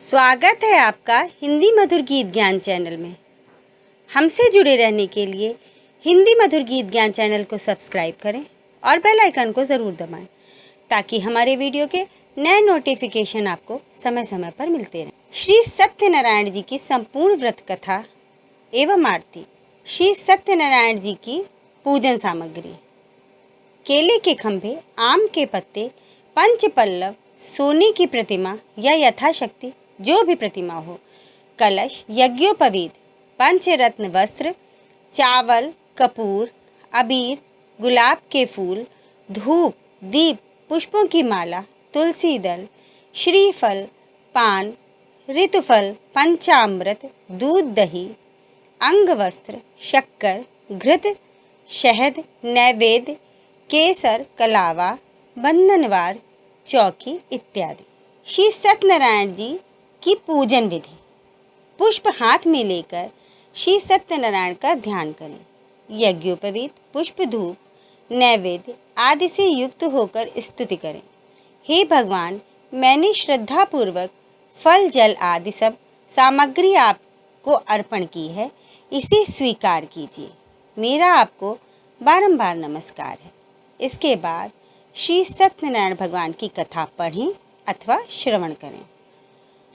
स्वागत है आपका हिंदी मधुर गीत ज्ञान चैनल में। हमसे जुड़े रहने के लिए हिंदी मधुर गीत ज्ञान चैनल को सब्सक्राइब करें और बेल आइकन को ज़रूर दबाएं ताकि हमारे वीडियो के नए नोटिफिकेशन आपको समय समय पर मिलते रहें। श्री सत्यनारायण जी की संपूर्ण व्रत कथा एवं आरती। श्री सत्यनारायण जी की पूजन सामग्री: केले के खंभे, आम के पत्ते, पंच पल्लव, सोने की प्रतिमा या यथाशक्ति जो भी प्रतिमा हो, कलश, यज्ञोपवीत, पंचरत्न वस्त्र, चावल, कपूर, अबीर, गुलाब के फूल, धूप, दीप, पुष्पों की माला, तुलसी दल, श्रीफल, पान, ऋतुफल, पंचामृत, दूध, दही, अंगवस्त्र, शक्कर, घृत, शहद, नैवेद्य, केसर, कलावा, बंधनवार, चौकी इत्यादि। श्री सत्यनारायण जी की पूजन विधि: पुष्प हाथ में लेकर श्री सत्यनारायण का ध्यान करें। यज्ञोपवीत पुष्प, धूप, नैवेद्य आदि से युक्त होकर स्तुति करें। हे भगवान, मैंने श्रद्धापूर्वक फल, जल आदि सब सामग्री आपको अर्पण की है, इसे स्वीकार कीजिए। मेरा आपको बारंबार नमस्कार है। इसके बाद श्री सत्यनारायण भगवान की कथा पढ़ें अथवा श्रवण करें।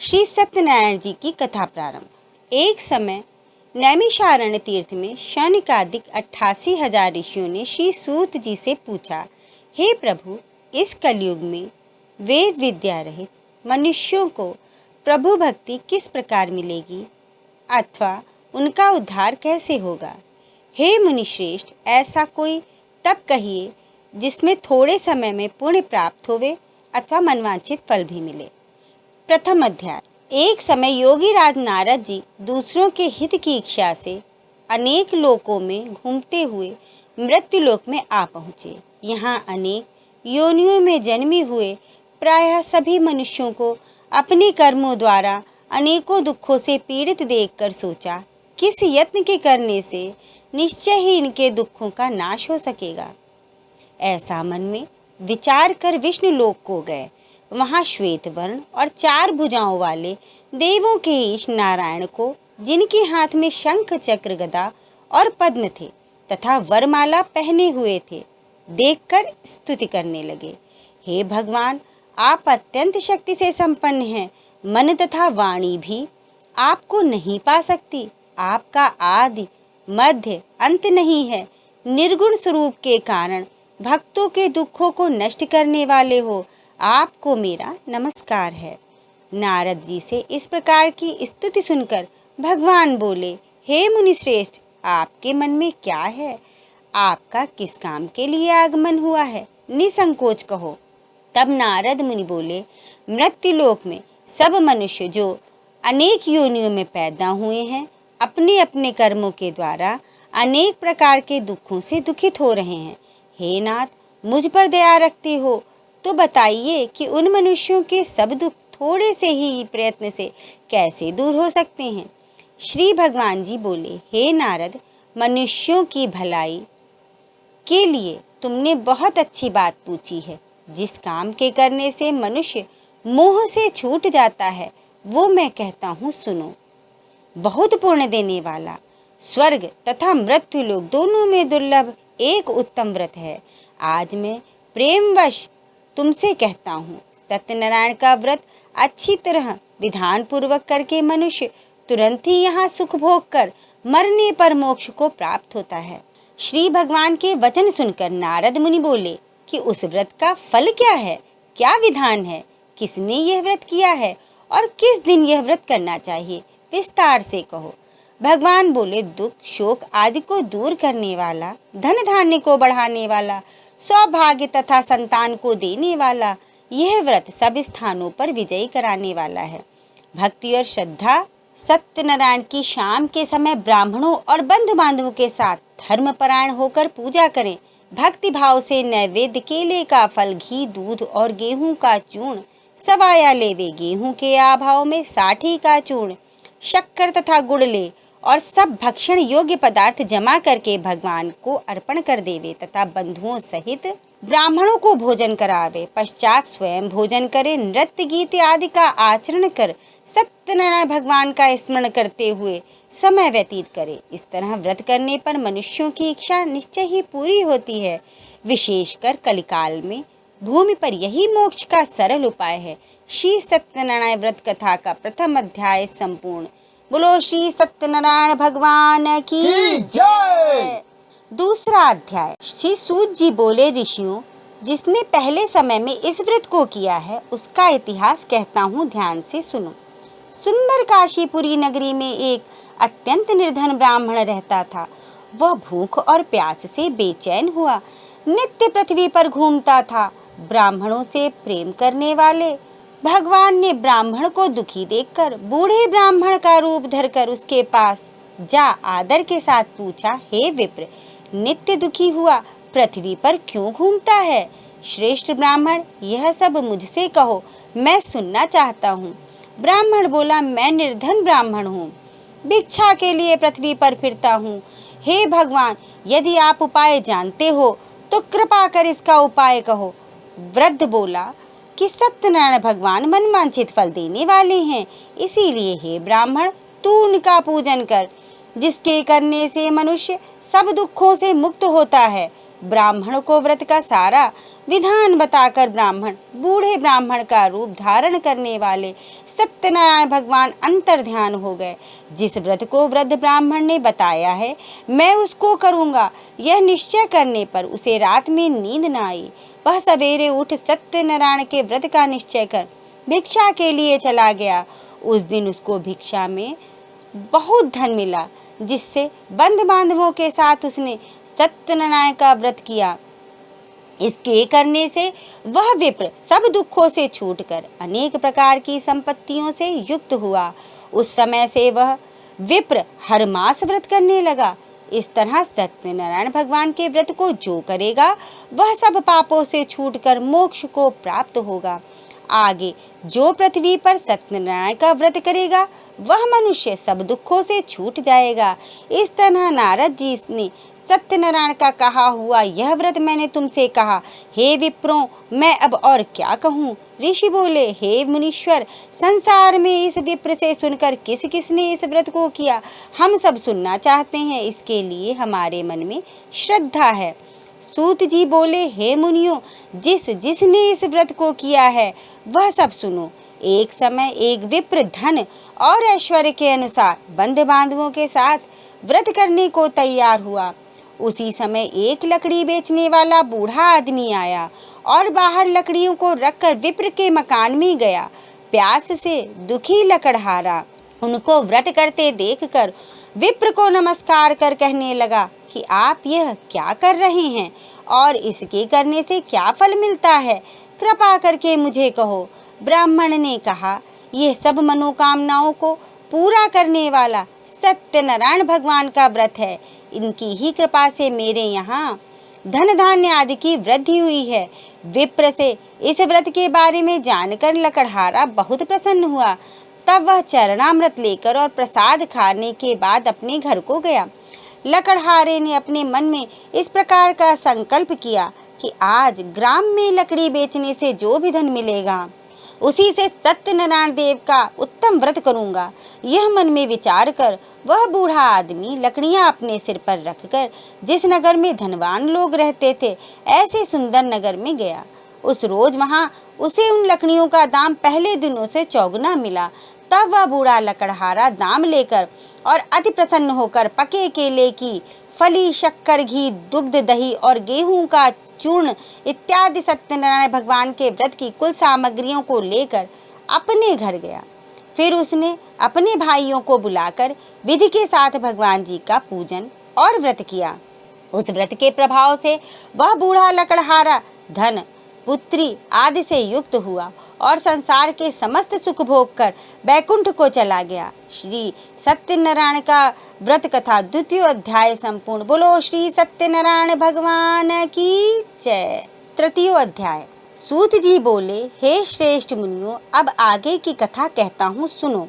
श्री सत्यनारायण जी की कथा प्रारंभ: एक समय नैमिषारण्य तीर्थ में शौनकादिक 88,000 ऋषियों ने श्री सूत जी से पूछा, हे प्रभु, इस कलयुग में वेद विद्या रहित मनुष्यों को प्रभु भक्ति किस प्रकार मिलेगी अथवा उनका उद्धार कैसे होगा? हे मुनिश्रेष्ठ, ऐसा कोई तप कहिए जिसमें थोड़े समय में पुण्य प्राप्त होवे अथवा मनवांछित फल भी मिले। प्रथम अध्याय: एक समय योगी राज नारद जी दूसरों के हित की इच्छा से अनेक लोकों में घूमते हुए मृत्युलोक में आ पहुँचे। यहाँ अनेक योनियों में जन्मे हुए प्रायः सभी मनुष्यों को अपने कर्मों द्वारा अनेकों दुखों से पीड़ित देखकर सोचा, किस यत्न के करने से निश्चय ही इनके दुखों का नाश हो सकेगा। ऐसा मन में विचार कर विष्णु लोक को गए। वहाँ श्वेत वर्ण और 4 भुजाओं वाले देवों के ईश नारायण को, जिनके हाथ में शंख, चक्र, गदा और पद्म थे तथा वरमाला पहने हुए थे, देखकर स्तुति करने लगे। हे भगवान, आप अत्यंत शक्ति से संपन्न हैं। मन तथा वाणी भी आपको नहीं पा सकती। आपका आदि मध्य अंत नहीं है। निर्गुण स्वरूप के कारण भक्तों के दुखों को नष्ट करने वाले हो, आपको मेरा नमस्कार है। नारद जी से इस प्रकार की स्तुति सुनकर भगवान बोले, हे मुनिश्रेष्ठ, आपके मन में क्या है? आपका किस काम के लिए आगमन हुआ है? निसंकोच कहो। तब नारद मुनि बोले, मृत्युलोक में सब मनुष्य जो अनेक योनियों में पैदा हुए हैं, अपने अपने कर्मों के द्वारा अनेक प्रकार के दुखों से दुखित हो रहे हैं। हे नाथ, मुझ पर दया रखते हो तो बताइए कि उन मनुष्यों के सब दुख थोड़े से ही प्रयत्न से कैसे दूर हो सकते हैं। श्री भगवान जी बोले, हे नारद, मनुष्यों की भलाई के लिए तुमने बहुत अच्छी बात पूछी है। जिस काम के करने से मनुष्य मोह से छूट जाता है, वो मैं कहता हूँ, सुनो। बहुत पुण्य देने वाला, स्वर्ग तथा मृत्युलोक दोनों में दुर्लभ एक उत्तम व्रत है। आज मैं प्रेमवश तुमसे कहता हूँ, सत्यनारायण का व्रत अच्छी तरह विधान पूर्वक करके मनुष्य तुरंत ही यहाँ सुख भोग कर मरने पर मोक्ष को प्राप्त होता है। श्री भगवान के वचन सुनकर नारद मुनि बोले कि उस व्रत का फल क्या है, क्या विधान है, किसने यह व्रत किया है और किस दिन यह व्रत करना चाहिए, विस्तार से कहो। भगवान बोले, दुख, शोक आदि को दूर करने वाला, धन धान्य को बढ़ाने वाला, सौभाग्य तथा संतान को देने वाला, यह व्रत सब स्थानों पर विजयी कराने वाला है। भक्ति और श्रद्धा सत्यनारायण की शाम के समय ब्राह्मणों और बंधु बांधवों के साथ धर्मपरायण होकर पूजा करें। भक्ति भाव से नैवेद्य, केले का फल, घी, दूध और गेहूं का चूर्ण, सवाया लेवे गेहूं के अभाव में साठी का चूर्ण, शक्कर तथा गुड़ ले और सब भक्षण योग्य पदार्थ जमा करके भगवान को अर्पण कर देवे तथा बंधुओं सहित ब्राह्मणों को भोजन करावे, पश्चात स्वयं भोजन करे, नृत्य गीत आदि का आचरण कर सत्यनारायण भगवान का स्मरण करते हुए समय व्यतीत करे। इस तरह व्रत करने पर मनुष्यों की इच्छा निश्चय ही पूरी होती है। विशेषकर कलिकाल में भूमि पर यही मोक्ष का सरल उपाय है। श्री सत्यनारायण व्रत कथा का प्रथम अध्याय संपूर्ण। बोलो श्री सत्यनारायण भगवान की जय। दूसरा अध्याय। श्री सूत जी बोले, ऋषियों, जिसने पहले समय में इस व्रत को किया है उसका इतिहास कहता हूँ, ध्यान से सुनो। सुंदर काशीपुरी नगरी में एक अत्यंत निर्धन ब्राह्मण रहता था। वह भूख और प्यास से बेचैन हुआ नित्य पृथ्वी पर घूमता था। ब्राह्मणों से प्रेम करने वाले भगवान ने ब्राह्मण को दुखी देखकर बूढ़े ब्राह्मण का रूप धरकर उसके पास जा आदर के साथ पूछा, हे विप्र, नित्य दुखी हुआ पृथ्वी पर क्यों घूमता है? श्रेष्ठ ब्राह्मण, यह सब मुझसे कहो, मैं सुनना चाहता हूँ। ब्राह्मण बोला, मैं निर्धन ब्राह्मण हूँ, भिक्षा के लिए पृथ्वी पर फिरता हूँ। हे भगवान, यदि आप उपाय जानते हो तो कृपा कर इसका उपाय कहो। वृद्ध बोला कि सत्यनारायण भगवान मनवांछित फल देने वाले हैं, इसीलिए हे ब्राह्मण, तू उनका पूजन कर, जिसके करने से मनुष्य सब दुखों से मुक्त होता है। ब्राह्मण को व्रत का सारा विधान बताकर ब्राह्मण बूढ़े ब्राह्मण का रूप धारण करने वाले सत्यनारायण भगवान अंतर ध्यान हो गए। जिस व्रत को वृद्ध ब्राह्मण ने बताया है मैं उसको करूँगा, यह निश्चय करने पर उसे रात में नींद न आई। वह सवेरे उठ सत्यनारायण के व्रत का निश्चय कर भिक्षा के लिए चला गया। उस दिन उसको भिक्षा में बहुत धन मिला, जिससे बंधु बांधवों के साथ उसने सत्यनारायण का व्रत किया। इसके करने से वह विप्र सब दुखों से छूटकर अनेक प्रकार की संपत्तियों से युक्त हुआ। उस समय से वह विप्र हर मास व्रत करने लगा। इस तरह सत्यनारायण भगवान के व्रत को जो करेगा वह सब पापों से छूटकर मोक्ष को प्राप्त होगा। आगे जो पृथ्वी पर सत्यनारायण का व्रत करेगा वह मनुष्य सब दुखों से छूट जाएगा। इस तरह नारद जी ने सत्यनारायण का कहा हुआ यह व्रत मैंने तुमसे कहा। हे विप्रों, मैं अब और क्या कहूँ? ऋषि बोले, हे मुनीश्वर, संसार में इस विप्र से सुनकर किस किसने इस व्रत को किया, हम सब सुनना चाहते हैं। इसके लिए हमारे मन में श्रद्धा है। सूत जी बोले, हे मुनियों, जिसने इस व्रत को किया है वह सब सुनो। एक समय एक विप्र धन और ऐश्वर्य के अनुसार बंधु बांधवों के साथ व्रत करने को तैयार हुआ। उसी समय एक लकड़ी बेचने वाला बूढ़ा आदमी आया और बाहर लकड़ियों को रखकर विप्र के मकान में गया। प्यास से दुखी लकड़हारा उनको व्रत करते देखकर विप्र को नमस्कार कर कहने लगा कि आप यह क्या कर रहे हैं और इसके करने से क्या फल मिलता है, कृपा करके मुझे कहो। ब्राह्मण ने कहा, यह सब मनोकामनाओं को पूरा करने वाला सत्यनारायण भगवान का व्रत है। इनकी ही कृपा से मेरे यहाँ धन धान्य आदि की वृद्धि हुई है। विप्र से इस व्रत के बारे में जानकर लकड़हारा बहुत प्रसन्न हुआ। तब वह चरणामृत लेकर और प्रसाद खाने के बाद अपने घर को गया। लकड़हारे ने अपने मन में इस प्रकार का संकल्प किया कि आज ग्राम में लकड़ी बेचने से जो भी धन मिलेगा उसी से सत्यनारायण देव का उत्तम व्रत करूंगा। यह मन में विचार कर वह बूढ़ा आदमी लकड़ियां अपने सिर पर रखकर जिस नगर में धनवान लोग रहते थे ऐसे सुंदर नगर में गया। उस रोज वहां उसे उन लकड़ियों का दाम पहले दिनों से चौगुना मिला। तब वह बूढ़ा लकड़हारा दाम लेकर और अति प्रसन्न होकर पके केले की फली, शक्कर, घी, दुग्ध, दही और गेहूं का चूर्ण इत्यादि सत्यनारायण भगवान के व्रत की कुल सामग्रियों को लेकर अपने घर गया। फिर उसने अपने भाइयों को बुलाकर विधि के साथ भगवान जी का पूजन और व्रत किया। उस व्रत के प्रभाव से वह बूढ़ा लकड़हारा धन, पुत्री आदि से युक्त हुआ और संसार के समस्त सुख भोग कर बैकुंठ को चला गया। श्री सत्यनारायण का व्रत कथा द्वितीय अध्याय संपूर्ण। बोलो श्री सत्यनारायण भगवान की जय। तृतीय अध्याय। सूत जी बोले, हे श्रेष्ठ मुनियों, अब आगे की कथा कहता हूँ, सुनो।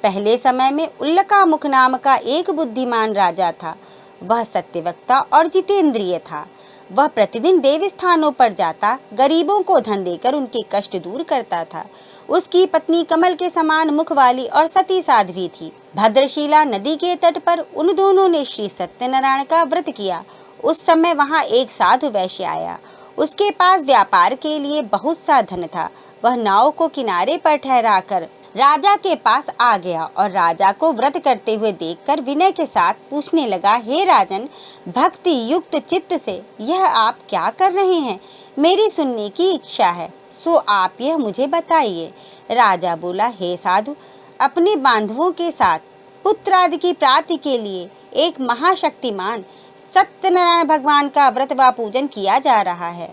पहले समय में उल्लका मुख नाम का एक बुद्धिमान राजा था। वह सत्यवक्ता और जितेंद्रिय था। वह प्रतिदिन देव स्थानों पर जाता, गरीबों को धन देकर उनके कष्ट दूर करता था। उसकी पत्नी कमल के समान मुख वाली और सती साध्वी थी। भद्रशिला नदी के तट पर उन दोनों ने श्री सत्यनारायण का व्रत किया। उस समय वहाँ एक साधु वैश्य आया। उसके पास व्यापार के लिए बहुत सा धन था। वह नाव को किनारे पर ठहराकर राजा के पास आ गया और राजा को व्रत करते हुए देखकर विनय के साथ पूछने लगा, हे राजन, भक्ति युक्त चित्त से यह आप क्या कर रहे हैं? मेरी सुनने की इच्छा है, सो आप यह मुझे बताइए। राजा बोला, हे साधु, अपने बांधवों के साथ पुत्र आदि की प्राप्ति के लिए एक महाशक्तिमान सत्यनारायण भगवान का व्रत व पूजन किया जा रहा है।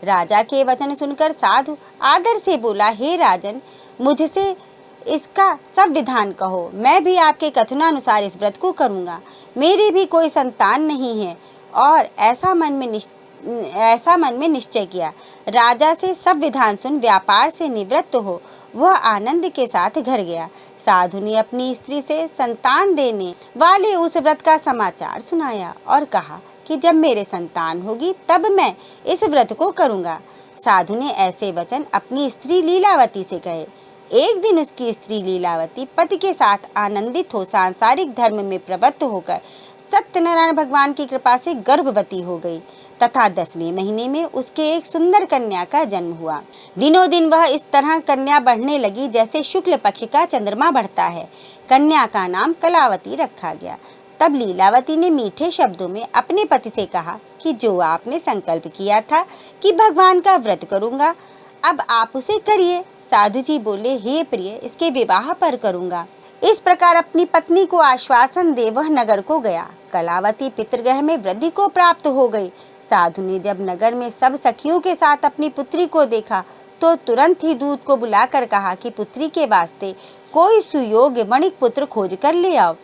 राजा के वचन सुनकर साधु आदर से बोला, हे राजन, मुझसे इसका सब विधान कहो, मैं भी आपके कथनानुसार इस व्रत को करूँगा। मेरी भी कोई संतान नहीं है। और ऐसा मन में निश्चय किया। राजा से सब विधान सुन व्यापार से निवृत्त हो वह आनंद के साथ घर गया। साधु ने अपनी स्त्री से संतान देने वाले उस व्रत का समाचार सुनाया और कहा कि जब मेरे संतान होगी तब मैं इस व्रत को करूँगा। साधु ने ऐसे वचन अपनी स्त्री लीलावती से कहे। एक दिन उसकी स्त्री लीलावती पति के साथ आनंदित हो सांसारिक धर्म में प्रवृत्त होकर सत्यनारायण भगवान की कृपा से गर्भवती हो गई तथा 10वें महीने में उसके एक सुंदर कन्या का जन्म हुआ। दिनों दिन वह इस तरह कन्या बढ़ने लगी जैसे शुक्ल पक्ष का चंद्रमा बढ़ता है। कन्या का नाम कलावती रखा गया। तब लीलावती ने मीठे शब्दों में अपने पति से कहा कि जो आपने संकल्प किया था कि भगवान का व्रत करूंगा, अब आप उसे करिए। साधु जी बोले, हे प्रिय, इसके विवाह पर करूंगा। इस प्रकार अपनी पत्नी को आश्वासन दे वह नगर को गया। कलावती पितृगृह में वृद्धि को प्राप्त हो गई। साधु ने जब नगर में सब सखियों के साथ अपनी पुत्री को देखा तो तुरंत ही दूत को बुलाकर कहा कि पुत्री के वास्ते कोई सुयोग्य वणिक पुत्र खोज कर ले आओ।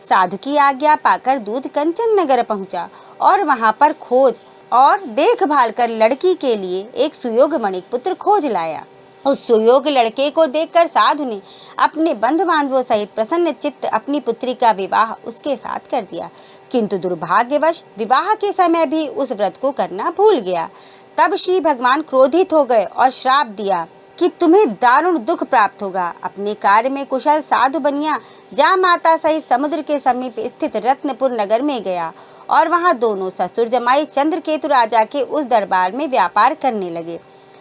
साधु की आज्ञा पाकर दूत कंचन नगर पहुंचा और वहां पर खोज और देखभाल कर लड़की के लिए एक सुयोग्य वणिक पुत्र खोज लाया। उस सुयोग्य लड़के को देखकर साधु ने अपने बंधु बांधवों सहित प्रसन्न चित्त अपनी पुत्री का विवाह उसके साथ कर दिया। किंतु दुर्भाग्यवश विवाह के समय भी उस व्रत को करना भूल गया। तब श्री भगवान क्रोधित हो गए और श्राप दिया कि तुम्हें दारुण दुख प्राप्त होगा। अपने कार्य में कुशल साधु बनिया जा माता सहित समुद्र के समीप स्थित रत्नपुर नगर में गया और वहां दोनों ससुर जमाई चंद्रकेतु राजा के उस दरबार में व्यापार करने लगे।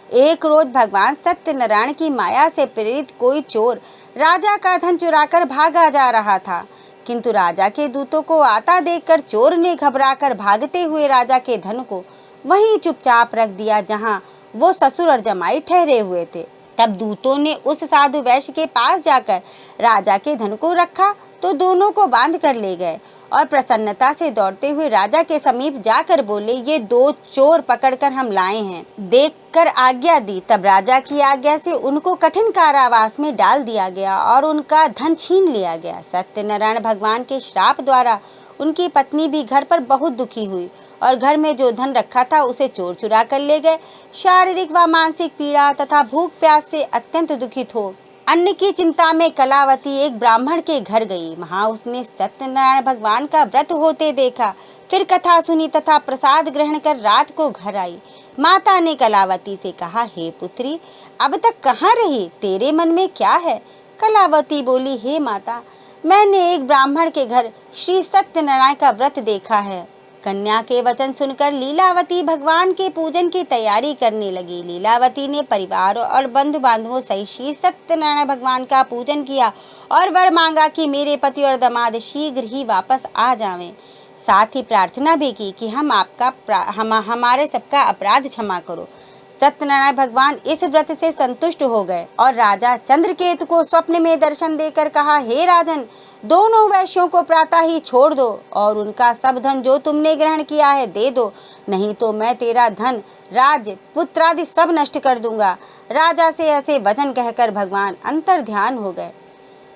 एक रोज भगवान सत्यनारायण की माया से प्रेरित कोई चोर राजा का धन चुराकर भागा जा रहा था, किंतु राजा के दूतों को आता देखकर चोर ने घबराकर भागते हुए राजा के धन को वहीं चुपचाप रख दिया जहां वो ससुर और जमाई ठहरे हुए थे। तब दूतों ने उस साधु वैश्य के पास जाकर राजा के धन को रखा तो दोनों को बांध कर ले गए और प्रसन्नता से दौड़ते हुए राजा के समीप जाकर बोले, ये 2 चोर पकड़कर हम लाए हैं। देखकर आज्ञा दी। तब राजा की आज्ञा से उनको कठिन कारावास में डाल दिया गया और उनका धन छीन लिया गया। सत्यनारायण भगवान के श्राप द्वारा उनकी पत्नी भी घर पर बहुत दुखी हुई और घर में जो धन रखा था उसे चोर चुरा कर ले गए। शारीरिक व मानसिक पीड़ा तथा भूख प्यास से अत्यंत दुखित हो अन्न की चिंता में कलावती एक ब्राह्मण के घर गई। वहां उसने सत्यनारायण भगवान का व्रत होते देखा। फिर कथा सुनी तथा प्रसाद ग्रहण कर रात को घर आई। माता ने कलावती से कहा, हे पुत्री, अब तक कहाँ रही? तेरे मन में क्या है? कलावती बोली, हे माता, मैंने एक ब्राह्मण के घर श्री सत्यनारायण का व्रत देखा है। कन्या के वचन सुनकर लीलावती भगवान के पूजन की तैयारी करने लगी। लीलावती ने परिवार और बंधु बांधवों सहित श्री सत्यनारायण भगवान का पूजन किया और वर मांगा कि मेरे पति और दामाद शीघ्र ही वापस आ जावें। साथ ही प्रार्थना भी की कि हमारे सबका अपराध क्षमा करो। सत्यनारायण भगवान इस व्रत से संतुष्ट हो गए और राजा चंद्रकेतु को स्वप्न में दर्शन देकर कहा, हे राजन, दोनों वैश्यों को प्रातः ही छोड़ दो और उनका सब धन जो तुमने ग्रहण किया है दे दो, नहीं तो मैं तेरा धन, राज्य, पुत्र आदि सब नष्ट कर दूंगा। राजा से ऐसे वचन कहकर भगवान अंतर ध्यान हो गए।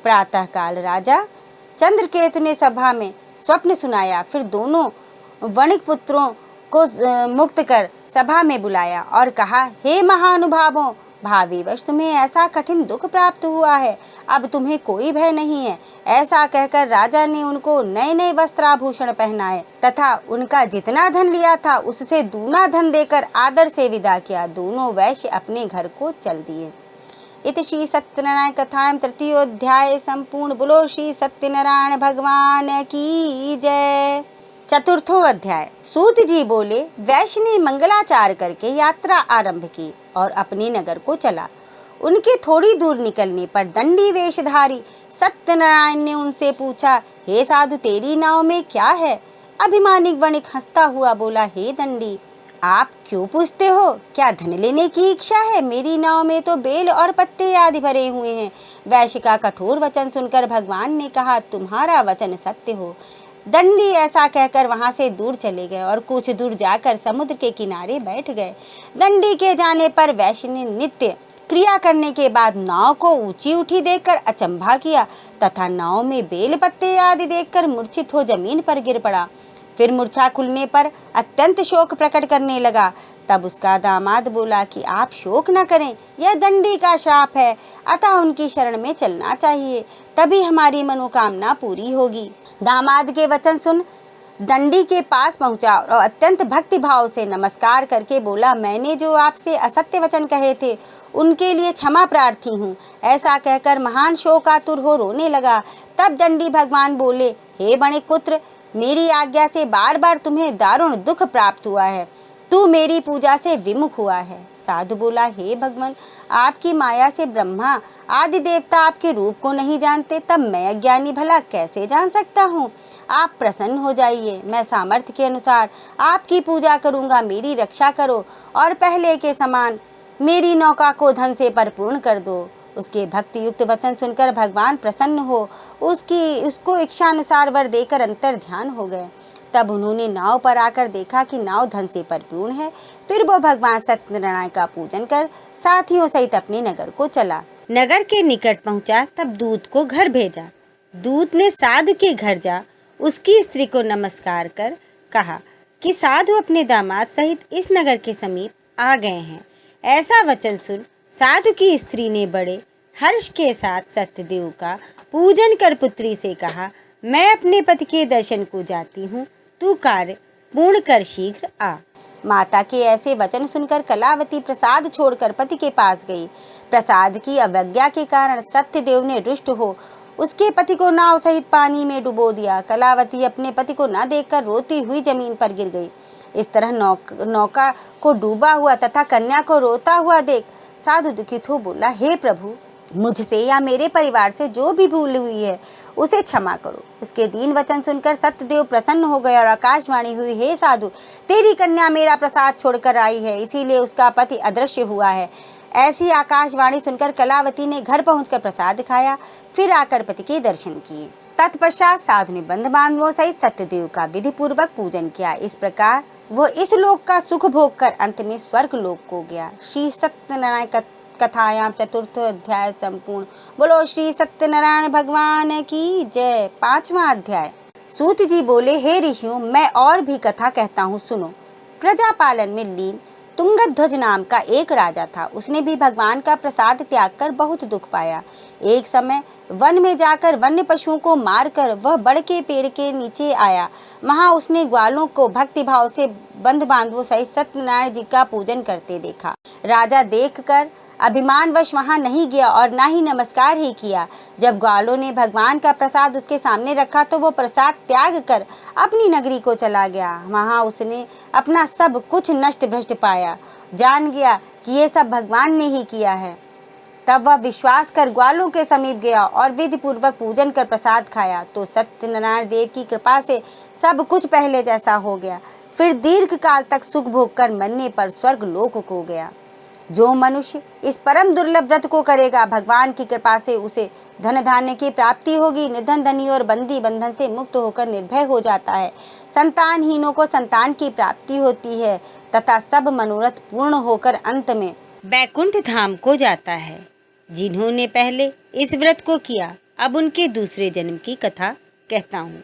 प्रातः काल राजा चंद्रकेतु ने सभा में स्वप्न सुनाया। फिर दोनों वणिक पुत्रों को मुक्त कर सभा में बुलाया और कहा, हे महानुभावों, भावीवश तुम्हें ऐसा कठिन दुख प्राप्त हुआ है, अब तुम्हें कोई भय नहीं है। ऐसा कहकर राजा ने उनको नए नए वस्त्राभूषण पहनाए तथा उनका जितना धन लिया था उससे दूना धन देकर आदर से विदा किया। दोनों वैश्य अपने घर को चल दिए। इति श्री सत्यनारायण कथाएं तृतीयोध्याय संपूर्ण। बोलो श्री सत्यनारायण भगवान की जय। चतुर्थो अध्याय। सूत जी बोले, वैश्य ने मंगलाचार करके यात्रा आरंभ की और अपने नगर को चला। उनके थोड़ी दूर निकलने पर दंडी वेशधारी सत्यनारायण ने उनसे पूछा, हे साधु, तेरी नाव में क्या है? अभिमानिक वणिक हंसता हुआ बोला, हे दंडी, आप क्यों पूछते हो? क्या धन लेने की इच्छा है? मेरी नाव में तो बेल और पत्ते आदि भरे हुए हैं। वैश्य का कठोर वचन सुनकर भगवान ने कहा, तुम्हारा वचन सत्य हो। दंडी ऐसा कहकर वहां से दूर चले गए और कुछ दूर जाकर समुद्र के किनारे बैठ गए। दंडी के जाने पर वैश्य ने नित्य क्रिया करने के बाद नाव को ऊंची उठी देखकर अचंभा किया तथा नाव में बेल पत्ते आदि देखकर मूर्छित हो जमीन पर गिर पड़ा। फिर मूर्छा खुलने पर अत्यंत शोक प्रकट करने लगा। तब उसका दामाद बोला कि आप शोक न करें, यह दंडी का श्राप है, अतः उनकी शरण में चलना चाहिए, तभी हमारी मनोकामना पूरी होगी। दामाद के वचन सुन दंडी के पास पहुंचा और अत्यंत भक्ति भाव से नमस्कार करके बोला, मैंने जो आपसे असत्य वचन कहे थे उनके लिए क्षमा प्रार्थी हूँ। ऐसा कहकर महान शोकातुर हो रोने लगा। तब दंडी भगवान बोले, हे वणिक पुत्र, मेरी आज्ञा से बार बार तुम्हें दारुण दुख प्राप्त हुआ है, तू मेरी पूजा से विमुख हुआ है। साधु बोला, हे भगवान, आपकी माया से ब्रह्मा आदि देवता आपके रूप को नहीं जानते, तब मैं अज्ञानी भला कैसे जान सकता हूँ? आप प्रसन्न हो जाइए, मैं सामर्थ्य के अनुसार आपकी पूजा करूँगा, मेरी रक्षा करो और पहले के समान मेरी नौका को धन से परिपूर्ण कर दो। उसके भक्ति युक्त वचन सुनकर भगवान प्रसन्न हो उसको इच्छानुसार वर देकर अंतर ध्यान हो गए। तब उन्होंने नाव पर आकर देखा कि नाव धन से परिपूर्ण है। फिर वो भगवान सत्यनारायण का पूजन कर साथियों सहित अपने नगर को चला। नगर के निकट पहुंचा तब दूत को घर भेजा। दूत ने साधु के घर जा उसकी स्त्री को नमस्कार कर कहा कि साधु अपने दामाद सहित इस नगर के समीप आ गए हैं। ऐसा वचन सुन साधु की स्त्री ने बड़े हर्ष के साथ सत्यदेव का पूजन कर पुत्री से कहा, मैं अपने पति के दर्शन को जाती हूँ, तू कार्य पूर्ण कर शीघ्र आ। माता के ऐसे वचन सुनकर कलावती प्रसाद छोड़कर पति के पास गई। प्रसाद की अवज्ञा के कारण सत्यदेव ने रुष्ट हो उसके पति को नाव सहित पानी में डुबो दिया। कलावती अपने पति को न देखकर रोती हुई जमीन पर गिर गई। इस तरह नौका को डूबा हुआ तथा कन्या को रोता हुआ देख साधु दुखित हो बोला, हे प्रभु, मुझसे या मेरे परिवार से जो भी भूल हुई है उसे क्षमा करो। उसके दीन वचन सुनकर सत्यदेव प्रसन्न हो गए और आकाशवाणी हुई, हे साधु, तेरी कन्या मेरा प्रसाद छोड़कर आई है, इसीलिए उसका पति अदृश्य हुआ है। ऐसी आकाशवाणी सुनकर कलावती ने घर पहुंचकर प्रसाद खाया, फिर आकर पति के दर्शन किए। तत्पश्चात साधु ने बंधु बांधवों सहित सत्यदेव का विधि पूर्वक पूजन किया। इस प्रकार वह इस लोक का सुख भोग कर अंत में स्वर्ग लोक को गया। श्री सत्यनारायण कथायाम चतुर्थो अध्याय संपूर्ण। बोलो श्री सत्यनारायण भगवान की जय। पांचवा अध्याय। सूत जी बोले, हे ऋषियों, मैं और भी कथा कहता हूँ, सुनो। प्रजा पालन में लीन तुंगध्वज नाम का एक राजा था। उसने भी भगवान का प्रसाद त्याग कर बहुत दुख पाया। एक समय वन में जाकर वन्य पशुओं को मारकर वह बड़ के पेड़ के नीचे आया। वहां उसने ग्वालों को भक्ति भाव से बंधु बांधवों सहित सत्यनारायण जी का पूजन करते देखा। राजा देखकर अभिमानवश वहां नहीं गया और ना ही नमस्कार ही किया। जब ग्वालों ने भगवान का प्रसाद उसके सामने रखा तो वो प्रसाद त्याग कर अपनी नगरी को चला गया। वहां उसने अपना सब कुछ नष्ट भ्रष्ट पाया। जान गया कि ये सब भगवान ने ही किया है। तब वह विश्वास कर ग्वालों के समीप गया और विधि पूर्वक पूजन कर प्रसाद खाया तो सत्यनारायण देव की कृपा से सब कुछ पहले जैसा हो गया। फिर दीर्घ काल तक सुख भोग कर मरने पर स्वर्ग लोक को गया। जो मनुष्य इस परम दुर्लभ व्रत को करेगा, भगवान की कृपा से उसे धन धान्य की प्राप्ति होगी। निर्धन धनी और बंदी बंधन से मुक्त होकर निर्भय हो जाता है। संतानहीनों को संतान की प्राप्ति होती है तथा सब मनोरथ पूर्ण होकर अंत में बैकुंठ धाम को जाता है। जिन्होंने पहले इस व्रत को किया, अब उनके दूसरे जन्म की कथा कहता हूँ।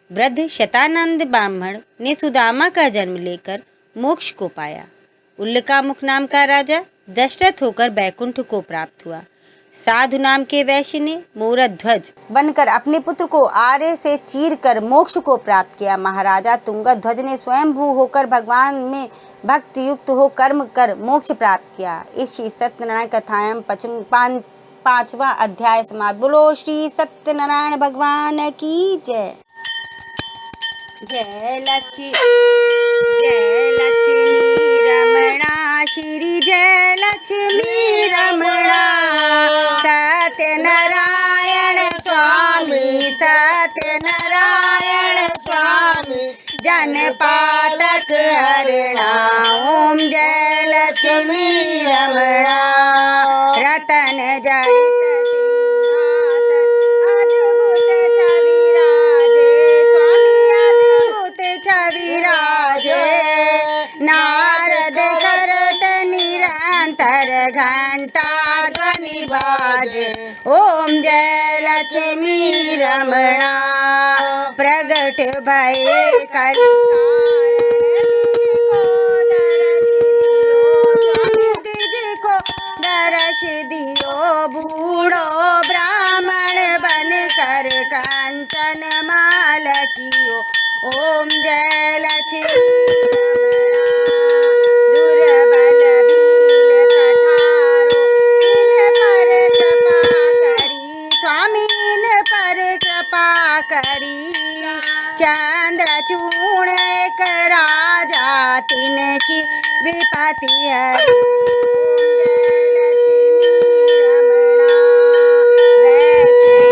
वृद्ध शतानंद ब्राह्मण ने सुदामा का जन्म लेकर मोक्ष को पाया। उल्लकामुख नाम का राजा दशरथ होकर बैकुंठ को प्राप्त हुआ। साधु नाम के वैश्य ने मूरध्वज बनकर अपने पुत्र को आरे से चीरकर मोक्ष को प्राप्त किया। महाराजा तुंगध्वज ने स्वयंभू होकर भगवान में भक्ति युक्त हो कर्म कर मोक्ष प्राप्त किया। इस श्री सत्यनारायण कथायाम 5वां अध्याय समाप्त। बोलो श्री सत्यनारायण भगवान की जय। जय लक्ष्मी रमणा श्री जय लक्ष्मी रमणा सत्यनारायण स्वामी सत्यनारायण स्वामी जनपालक हरणा ओम जय लक्ष्मी रमणा रतन जड़ित घंटा ध्वनि बाजे ओम जय लक्ष्मी रमणा प्रगट भये को दर्श दियो बूढ़ो ब्राह्मण बन कर कंचन माल कियो ओम जय लक्ष्मी चंद्र चूण एक राजा तिनकी विपति हरि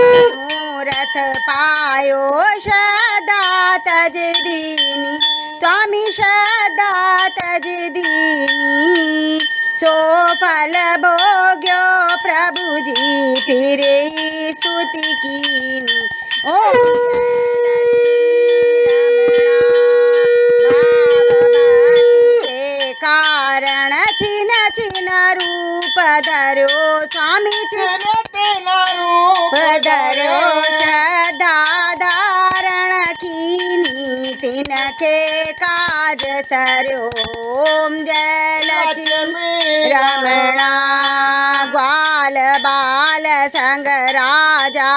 मनोरथ पायो श्रद्धा तज दीनी स्वामी श्रद्धा तज दीनी सो फल भोग्यो प्रभु जी फिर स्तुति कीनी ओम कारण छिन छिन रूप धरो स्वामी छिन छिन रूप धरो श्रद्धा धारण कीनी तिनके काज सरो ओम जय लक्ष्मी रमणा ग्वाल बाल संग राजा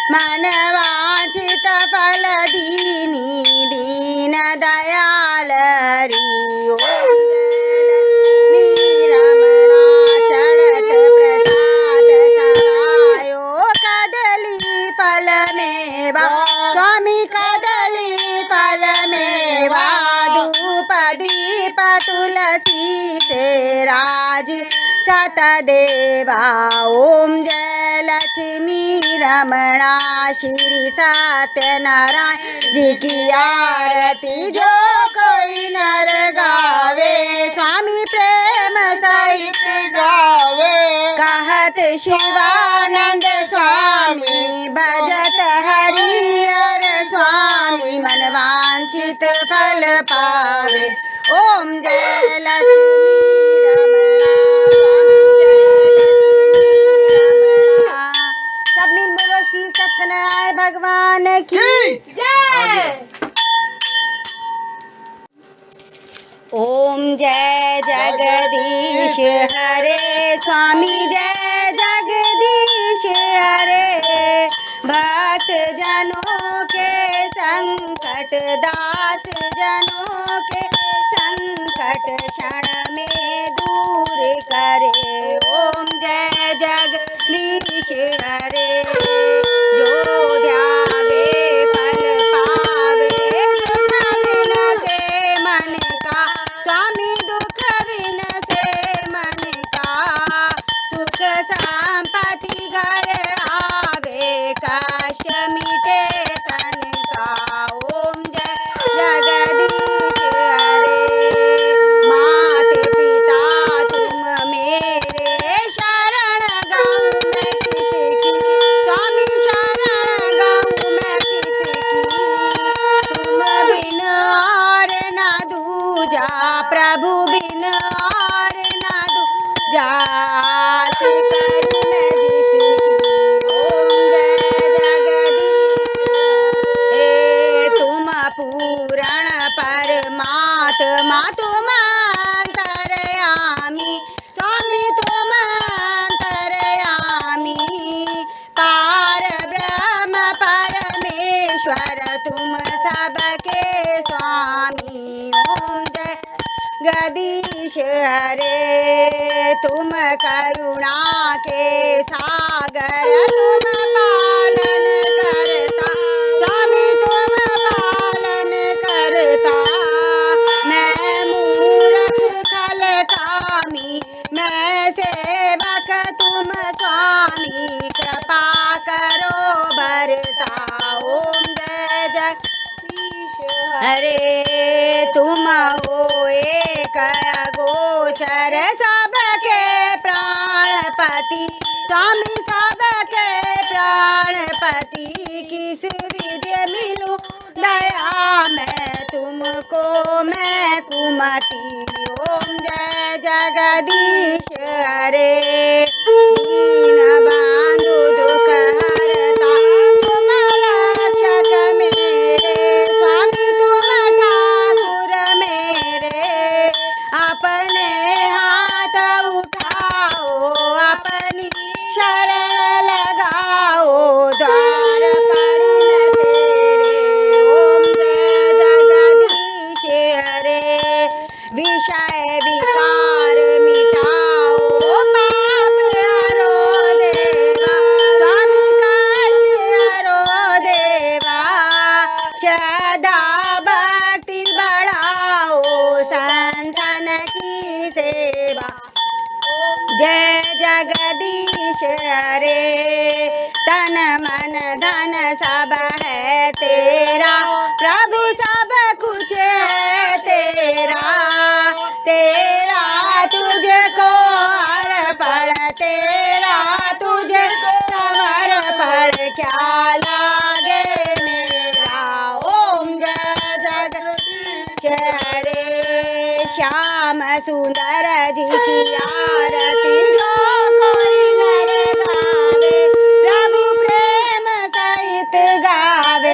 मन वांछित फल दीनी दीन दयाल हरि ओम जय रमणा चढ़त प्रसाद सहायो कदली फल मेवा स्वामी कदली फल मेवा धूप दीप तुलसी से राज सतदेवा ओम जय लक्ष्मी रमणा श्री सत्यनारायण जी की आरती जो कोई नर गावे स्वामी प्रेम सहित गावे कहत शिवानंद स्वामी भजत हरिहर स्वामी मन वांछित फल पावे ओम जय लक्ष्मी रमणा श्री सत्यनारायण भगवान की जय। ओम जय जगदीश हरे स्वामी जय जगदीश हरे भक्त जनों के संकट दास जनों के संकट क्षण में दूर करे ओम जय जगदीश हरे जगदीश हरे तुम करुणा के सागर तुम पालन करता स्वामी तुम पालन करता मैं मूरख खल कामी मैं सेवक तुम स्वामी कृपा करो बरता ओम जय जगदीश हरे तुम हो एक अगोचर सबके प्राणपति स्वामी सबके प्राणपति किस विधि मिलूं दया मैं तुमको मैं कुमति ओम जय जगदीश हरे दीन बंधु दुख हरता तुम रक्षक मेरे स्वामी तुम ठाकुर मेरे अपने हाथ उठाओ अपनी शरण लगाओ द्वार पड़ी न तेरे ओम जय जगदीश हरे विषय विकार मिटाओ पाप हरो देवा स्वामी कष्ट हरो देवा श्रद्धा भक्ति बढ़ाओ संतन की सेवा जय जगदीश हरे तन मन धन सब है तेरा प्रभु सब कुछ है तेरा तेरा तुझको अर्पण तेरा तुझको समर्पण क्या लागे मेरा ओम जय जगदीश हरे श्याम सुंदर जी की आरती जो कोई नर गावे प्रभु प्रेम सहित गावे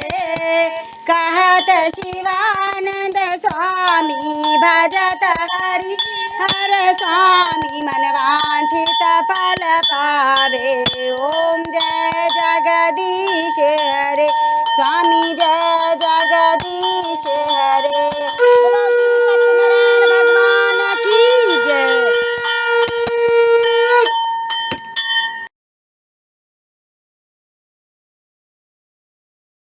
कहत शिवानंद स्वामी भजत हरि हर स्वामी मन वांछित फल पा